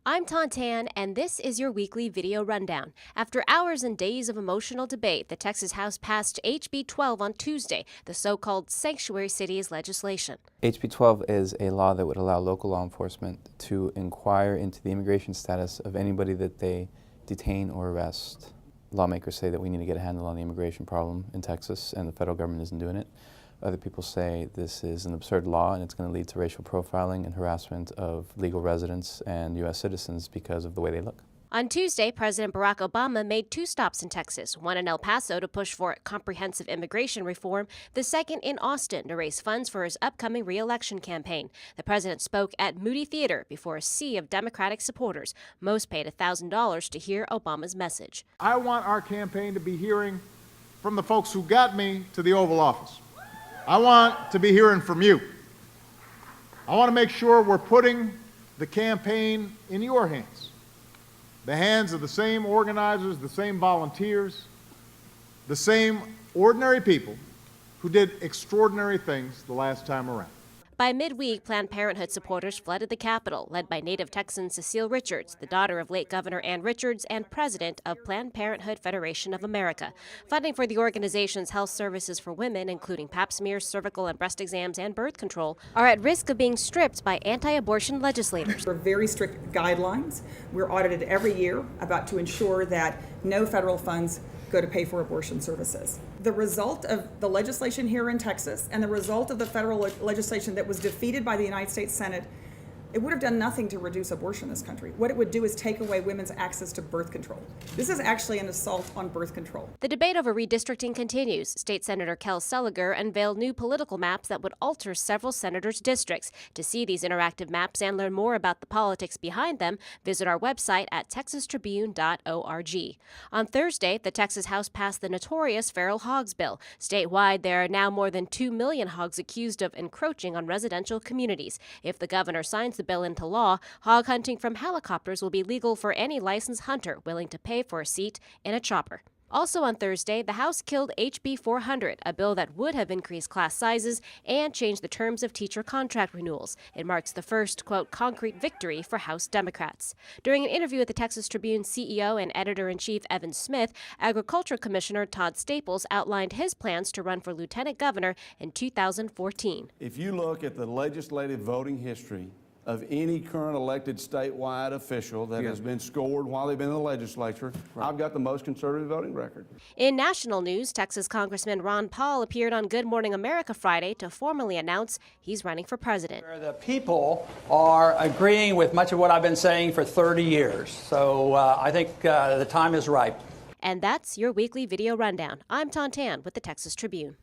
I'm Tan, and this is your weekly video rundown. After hours and days of emotional debate, the Texas House passed HB 12 on Tuesday, the so-called sanctuary cities legislation. HB 12 is a law that would allow local law enforcement to inquire into the immigration status of anybody that they detain or arrest. Lawmakers say that we need to get a handle on the immigration problem in Texas, and the federal government isn't doing it. Other people say this is an absurd law and it's going to lead to racial profiling and harassment of legal residents and U.S. citizens because of the way they look. On Tuesday, President Barack Obama made two stops in Texas, one in El Paso to push for comprehensive immigration reform, the second in Austin to raise funds for his upcoming re-election campaign. The president spoke at Moody Theater before a sea of Democratic supporters. Most paid $1,000 to hear Obama's message. I want our campaign to be hearing from the folks who got me to the Oval Office. I want to be hearing from you. I want to make sure we're putting the campaign in your hands, the hands of the same organizers, the same volunteers, the same ordinary people who did extraordinary things the last time around. By midweek, Planned Parenthood supporters flooded the Capitol, led by native Texan Cecile Richards, the daughter of late Governor Ann Richards and president of Planned Parenthood Federation of America. Funding for the organization's health services for women, including pap smears, cervical and breast exams, and birth control, are at risk of being stripped by anti-abortion legislators. There are very strict guidelines. We're audited every year to ensure that no federal funds go to pay for abortion services. The result of the legislation here in Texas and the result of the federal legislation that was defeated by the United States Senate, it would have done nothing to reduce abortion in this country. What it would do is take away women's access to birth control. This is actually an assault on birth control. The debate over redistricting continues. State Senator Kel Seliger unveiled new political maps that would alter several senators' districts. To see these interactive maps and learn more about the politics behind them, visit our website at texastribune.org. On Thursday, the Texas House passed the notorious feral hogs bill. Statewide, there are now more than 2 million hogs accused of encroaching on residential communities. If the governor signs the bill into law, hog hunting from helicopters will be legal for any licensed hunter willing to pay for a seat in a chopper. Also on Thursday, the House killed HB 400, a bill that would have increased class sizes and changed the terms of teacher contract renewals. It marks the first, quote, concrete victory for House Democrats. During an interview with the Texas Tribune CEO and editor-in-chief Evan Smith, Agriculture Commissioner Todd Staples outlined his plans to run for lieutenant governor in 2014. If you look at the legislative voting history of any current elected statewide official that has been scored while they've been in the legislature, I've got the most conservative voting record. In national news, Texas Congressman Ron Paul appeared on Good Morning America Friday to formally announce he's running for president. The people are agreeing with much of what I've been saying for 30 years, so I think the time is ripe. And that's your weekly video rundown. I'm Tan with the Texas Tribune.